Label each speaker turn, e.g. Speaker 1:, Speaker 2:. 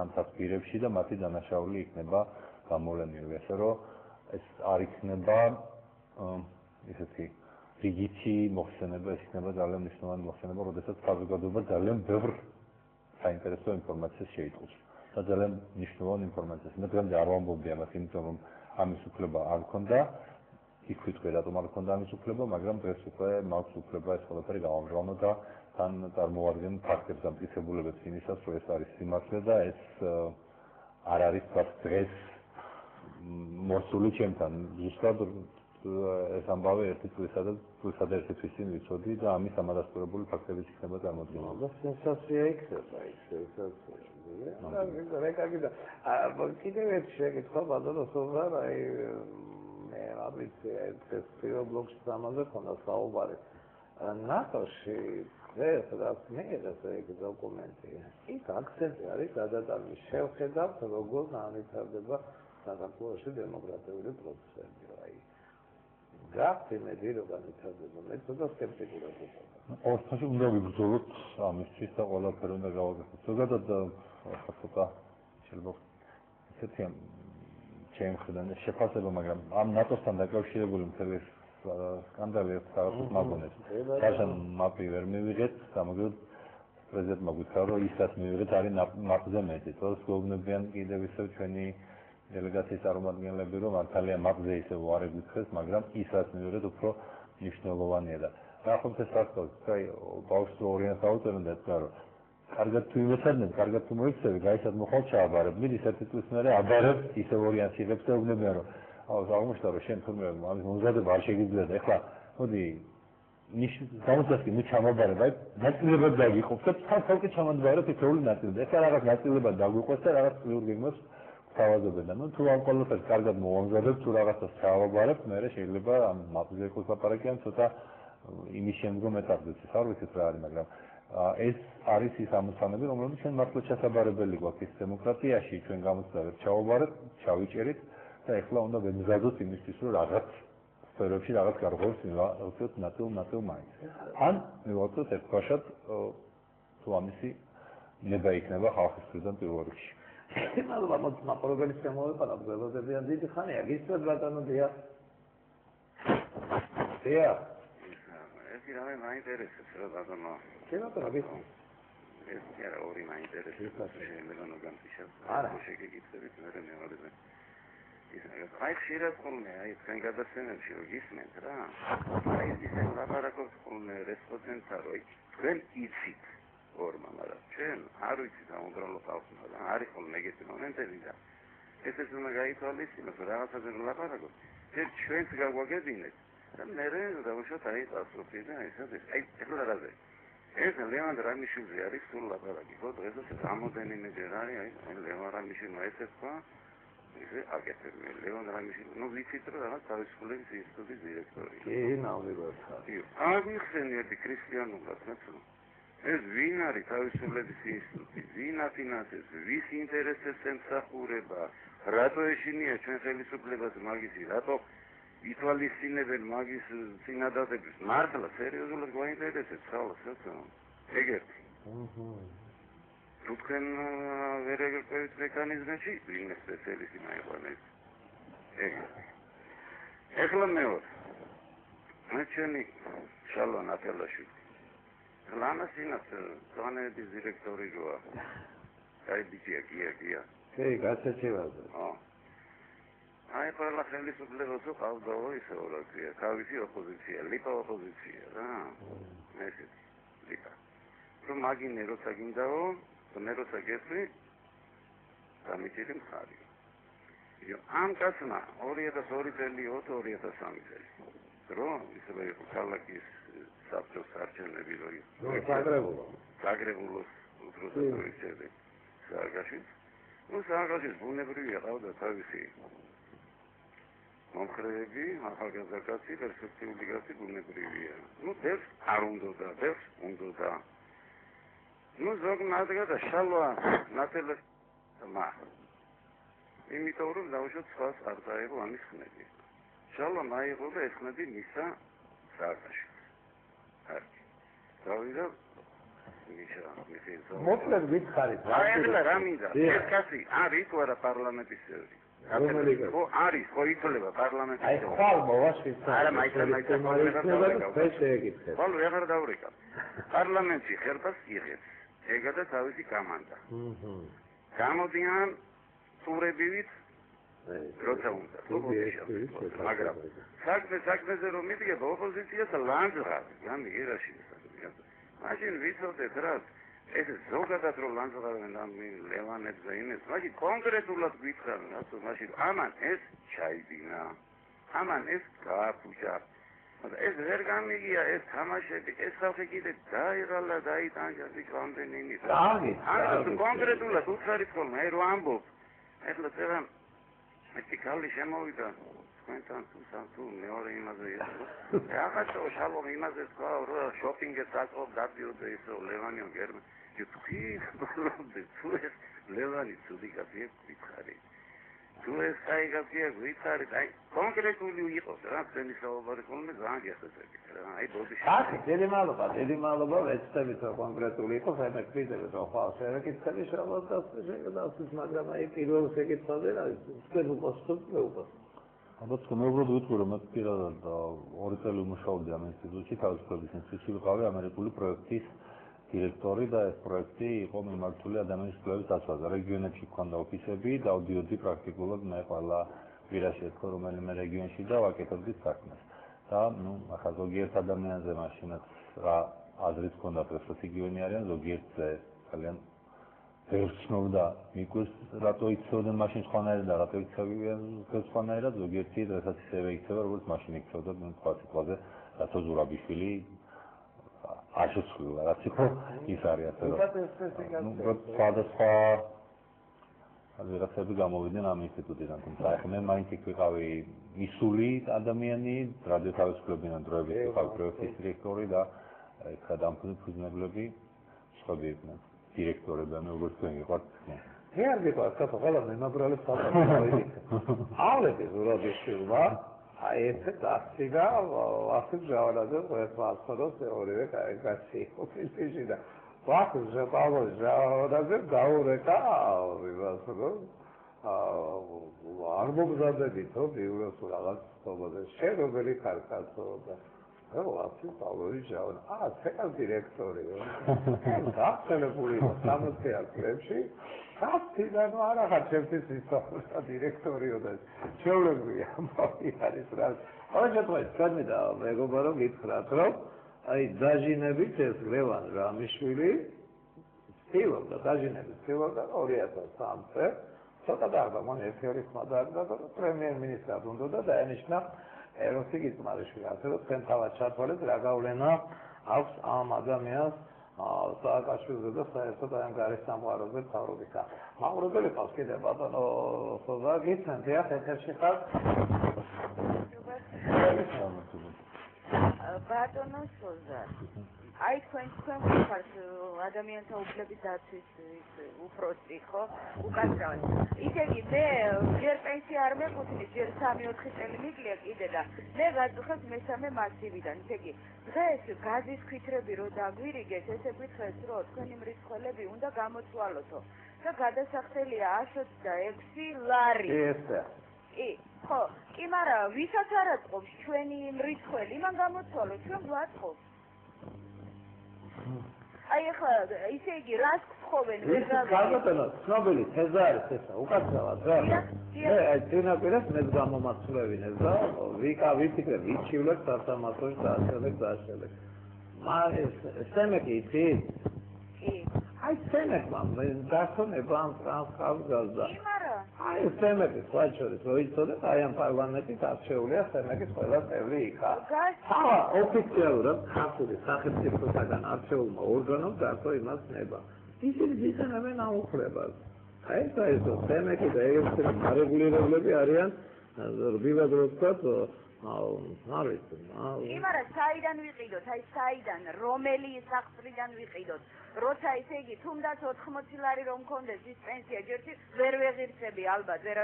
Speaker 1: მანქანათას პირებში და მათი დანაშაული იქნება გამოვლენილი. ესე რომ ეს არ იქნება ესეთი რიგითი მოხსენება, ეს იქნება ძალიან მნიშვნელოვანი მოხსენება, როდესაც საზოგადოება ძალიან ბევრ საინტერესო ინფორმაციას შეიტყობს. და ძალიან მნიშვნელოვანი ინფორმაციას. მე დღემდე არ ვამბობდი ამას, იმიტომ რომ ამის უფლება არ მქონდა. იქ ვიტყვი რატომ არ მქონდა ამის უფლება, მაგრამ დღეს უკვე მაქვს უფლება ეს ყველაფერი გავამჟღავნო და თან წარმოვადგენ ფაქტებს და მტკიცებულებებს იმისას, რომ ეს არის სიმართლე და ეს არ არის დღეს მოსული ჩემთან. ზუსტად ეს ამბავი ერთი წლისა და ერთი თვის წინ ვიცოდი და ამის ამადასტურებული ფაქტებიც იქნება წარმოდგენილი.
Speaker 2: სენსაცია იქნება ის სენსაცია. რეკაგიდა. კიდევ ერთი შეკითხვა ბატონო სოღარ, აი მე არ ვიცი ეს პირველ ბლოკში ამაზე ხონდა საუბარი. ნატოში დღეს რაც მიიღეს ეგ დოკუმენტი, იქ აქცენტი არის გადატანილი. შევხედავთ როგორ განვითარდება საქართველოში დემოკრატიული პროცესები. აი გახდი მედი რომ განვითარდება, მე ცოტა სკეპტიკურად ვიყავ.
Speaker 1: ყოველთვის უნდა ვიბრძოლოთ ამისთვის და ყველაფერი უნდა გავაკეთოთ. ზოგადად ახლა ცოტა შეიძლება ესეთი ჩემი მხრიდან შეფასება, მაგრამ ამ ნატოსთან დაკავშირებული მთელი სკანდალი ერთსაათს მაგონებს. საშან მაპი ვერ მივიღეთ, გამოგივით პრეზიდენტმა გითხრა, რომ ისაც მივიღეთ არის მაპზე მეტი. თორეს გვეუბნებიან კიდევ ისევ ჩვენი დელეგაციის წარმომადგენლები, რომ მართალია მაპზე ისევ არ გითხრეს, მაგრამ ისაც მივიღეთ უფრო მნიშვნელოვანია და ახლა ეს ფაქტია, აი ბავშვს ორიანს აუწერენ და ეთქვა, რომ კარგად თუ იმეცადნებ, კარგად თუ მოიქცევი, გაიცად მოხალ ჩააბარებ. მიდის ერთი წლის მერე აბარებ, ისევ ორიანს იღებს და ეუბნებიან, რომ აღმოჩნდა, რომ შენ თურმე ამის მომზადება არ შეგიძლია და ეხლა მოდი გამოსასკი მე ჩამაბარებ, აი ნაწილებად დაგიყოფს და თავი ჩამანდაბარებ თითოეული ნაწილი და ეხლა რაღაც ნაწილებად დაგვიყვეს და რაღაც წლიურ გეგმებს თავაზობენ. ნუ თუ ამ ყველაფერს კარგად მოვამზადებ, თუ რაღაცას ჩავაბარებ, მე შეიძლება ამ მაპზე იყოს ლაპარაკი ან ცოტა იმის შემდგომ ეტაპზეც არ ვიცით რა არის, მაგრამ ეს არის ის ამოცანები, რომლებიც ჩვენ მართლა ჩასაბარებელი გვაქვს ის დემოკრატიაში, ჩვენ გამოცდილებით ჩავაბარეთ, ჩავიჭერით და ეხლა უნდა ვემზადოთ იმისთვის, რომ რაღაც სფეროებში რაღაც გარღვევებს მივაწვევთ ნაწილ მაინც. ან მივაწვევთ ერთგვარად თუ ამისი ნება იქნება ხალხის მხრიდან პირველ რიგში.
Speaker 2: მადლობა, მაყურებელის შემოვეყარა გველოდებიან დიდი ხანია, გისმენთ ბატონო დიახ. დიახ.
Speaker 3: ეს რა მაინტერესებს რა ბატონო.
Speaker 2: შეიძლება გისმენთ.
Speaker 3: ეს რა ორი მაინტერესებს შემეგანო განტიშებს.
Speaker 2: არა,
Speaker 3: შეგეკითხებით მე მევალზე. აი შეიძლება ხოლმე, აი თქვენ გადაცემებში რომ გისმენთ რა. აი ისე ლაპარაკობს ხოლმე რესპონდენტთა რომ თქვენ იცით ორმა, მაგრამ ჩვენ არ ვიცით ამ უბრალოდ ხალხმა და არის ხოლმე ეგეთი მომენტები და ესეც უნდა გაითვალისწინოს რაღაცაზე რომ ლაპარაკობთ. ჩვენც გაგვაგებინეთ და მე დავუშვათ აი კატასტროფი და ესეც აი ეხლა რაზე. ეს ლევან რამიშვილზე არის სულ ლაპარაკი, ხო დღესაც რამოდენიმე ჯერ არის აი ლევან რამიშვილმა ესეც თქვა ისე აკეთებენ ლევან რამიშვილი, ნუ ვიცით რომ რაღაც თავისუფლების ინსტიტუტის დირექტორი.
Speaker 2: კი, ნამდვილად.
Speaker 3: აგიხსენიებდი ქრისტიანულად მეცნო. ეს ვინ არის თავისუფლების ინსტიტუტი, ვინ აფინანსებს, ვის ინტერესებს ემსახურება, რატო ეშინია ჩვენ ხელისუფლებას მაგისი, რატო ითვალისწინებენ მაგის წინადადებას, მართლა სერიოზულად გვაინტერესებს ხალხს, ეგეთი. თუ თქვენ ვერ ეგრეთ მექანიზმებში ვინმე სპეციალისტი მაიყვანეს. ეგეთი. ეხლა მეორე. მე ჩვენი შალვა ნათელაშვილი ლანასინაც ზანების დირექტორი როა. აი ბიჭია გია.
Speaker 2: კი, გასაჩევაზე.
Speaker 3: აი ყველა ხელისუფლებას უყავდაო ისე რა ქვია, თავისი ოპოზიცია, ლიპა ოპოზიცია რა. ესეთი ლიპა. რომ მაგინე როცა გინდაო, მე როცა გესვი, გამიჭირი მხარი. ამ კაცმა 2002 წელი 2003 წელი. რომ ისე იყო ქალაქის საბჭოს არჩევნები რო საგრებულოს უბრალოდ სააგაშიც. ნუ სააგაშიც ბუნებრივია ყავდა თავისი მომხრეები, ახალგაზრდა კაცი, პერსპექტიული კაცი ბუნებრივია. ნუ ბევრს არ უნდა. ნუ ზოგადად და შალვა ნათელას მა. იმიტომ რომ დავუშვათ სხვას არ დაეღო ამის ხმები. შალვა მაიღო და ეს ხმები მისცა სააგაშიც. დავიდა მიშა მიხეილ
Speaker 2: მოკლედ გითხარით
Speaker 3: რა რა მინდა ეს კაცი არის თუ არა პარლამენტის წევრი ხო არის ხო ითვლება პარლამენტის
Speaker 2: აი ხვალ მოვაშიც
Speaker 3: არა მაინც
Speaker 2: შეეკითხეთ
Speaker 3: ხვალ ვეღარ დავრეკავ პარლამენტში ხერხას იღებს ეგა და თავისი კომანდა გამოდიან სურებივით როცა უნდა მაგრამ საქმეზე რომ მიდგება ოპოზიციას ლანძღავი გამიგერაში მაშინ ვიცოდეთ რა ეს ზოგადად რომ ლანძღავენ ამ ლევანებზე იმეს მაშინ კონკრეტულად გითხრან რატო მაშინ ამან ეს ჩაიდინა ამან ეს გააფუჭა ეს ვერ გამიგია ეს თამაშები ეს ხალხი კიდე დაიღალა დაიტანჯა ბიჭამდენი იმის ანუ კონკრეტულად უცხარით ხოლმე აი რო ამბობ ეხლა წერა ეს კალი შემოვიდა თქვენთან თუ მეორე იმაზე იყო რაღაცა შალო იმაზე თქვა რა შოპინგს აწող დადიოდე ისო ლევანიო გერმ თუ ეს ლევანი ცუდი კაცია გითხარი თუ ეს კაი კაცია გითხარი აი კონკრეტული იყოს რა თქვენი საუბარი ხოლმე ძალიან გეხსენებით რა აი ბოდიში
Speaker 2: დიდი მადლობა ვეცდებით რომ კონკრეტული იყოს აი მე ვიდებით რომ ხვალ შევეკითხები შევას და მაგრამ აი პირველ შეკითხვაზე რა თქვენ უპასუხოთ მე უპასუხო
Speaker 1: ალბათ მე უბრალოდ ვიტყვი რომ მე პირადად 2 წელი ვმუშაობდი ამ ინსტიტუტში თავისუფლების ინსტიტუტში ვიყავი ამერიკული პროექტის დირექტორი და ეს პროექტი იყო მიმართული ადამიანის უფლებების დაცვაზე. რეგიონებში ჰქონდა ოფისები, დავდიოდი პრაქტიკულად მე ყველა კვირაში ერთხელ რომელიმე რეგიონში და ვაკეთებდი საქმეს. და ნუ ახლა ზოგიერთ ადამიანზე მაშინაც რა აზრით ჰქონდა პრესას იგივენი არიან, ზოგიერთზე ძალიან ვერ ცნობდა მიკვეს რატო იცოდნენ მაშინ სხვანაირად და რატო იცავენ სხვანაირად, ზოგიერთი დღესაც ისევე იქცევა, როგორც მაშინ იქცეოდა თქვა სიტყვაზე რატო ზურაბიშვილი აშუცხვილა რაც იყო ის არის ასე რომ სხვადასხვა რაღაცები გამოვიდნენ ამ ინსტიტუტიდან თუმცა ახლა მე მაინც იქ ვიყავი მისული ადამიანი რადიო თავისუფლებიდან დროებით ვიყავი პროექტის დირექტორი და ეხლა დამფუძნებლები სხვები იყვნენ დირექტორები ანუ როგორც თქვენ გიყვართ
Speaker 2: მე არ გიყვართ ხა ყველა მემაგრალებს თავი ალები ზურაბიშვილმა აი ეს დასწრა ვახტანგ ჟავანაძე ყველასხმოს ორივე კაცი ოფისში და ვახტანგ ჟავანაძე გაურეკა ვიბასო არ მოგზადებითო ბიუროს რაღაც ხობაზე შენ როგორი ხარ კაცო და ვახტანგ პავლოვი ჟავანა ცეკალ დირექტორიო გახსენებული 60 წლებში ხასთიდან არა ხარ ჩემთვის ისტორია დირექტორიო და ჩვეულებრივი ამბავი არის რა. ოღონდ თქვენ და მეგობრებო რომ გითხრათ რომ აი დაჟინებით ეს ლევან რამიშვილი ცდილობდა დაჟინებით ცდილობდა 2003 წელს ცოტა დაარბა მან ერთ-ერთი ხმა დაარბა და პრემიერ-მინისტრად უნდა დაენიშნა ეროსი გიძმარიშვილი ასე რომ თქვენ თავად ჩათვალეთ რა გავლენა აქვს ამ ადამიანს სააკაშვილზე და საერთოდ ამ გარეშე სამყაროზე თავრობისა. მაყურებელი ყავს კიდე ბატონო ხოდა გიცნობთ რა ეთერში ხარ?
Speaker 4: ბატონო სოზა. აი თქვენ ხართ ადამიანთა უფლების დაცვის უფროსი ხო? უკაცრავად. ისე იგი მე ჯერ პენსია არ მეკუთვნის, ჯერ 3-4 წელი მიკლია კიდე და მე გადავხეთ მესამე მასივიდან. ისე იგი დღეს გაზის ქვითრები რო დაგვირიგეთ, ესე გითხრათ რომ თქვენი მრიცხველები უნდა გამოცვალოთო და გადასახდელია 126 ლარი.
Speaker 2: ესა.
Speaker 4: ხო, კი, მაგრამ ვისაც არ აწყობს ჩვენი მრიცხველი, მან გამოცვალო, ჩვენ გვაწყობს. აი ახლა ისე იგი რას გთხოვენ ვერ
Speaker 2: გავიგე. ცნობილი თეზა არის ესა, უკაცრავად რა. აი წინაპირას მე გამომაცვლევინებ და ვიფიქრებ, ვიჩივლებ სასამართლოში და ასე. მაგრამ სემეკი იცით?
Speaker 4: კი.
Speaker 2: აი სემეკმა მე გასონება ამ ტრანსკავზალდა. აი სემეკი სხვა შორის რო იცოდეთ, აი ამ პარლამენტის არჩეულია სემეკის ყველა წევრი იქა. ხა ოფიციალურად ხალხური სახელმწიფოსაგან არჩეულმა ორგანომ დარწო იმას ნება. ისინი იცნობენ ამ უფლებას. აი ეს სემეკი და ეგრე არეგულირებლები არიან რბილად რო ვთქვათ არის
Speaker 4: იმარა საიდან ვიყიდოთ აი საიდან რომელი სახსრიდან ვიყიდოთ როცა ისე იგი თუნდაც 80 ლარი რომ მქონდეს ის პენსია ჯერჯერ ვერ ვეღირსები ალბათ ვერ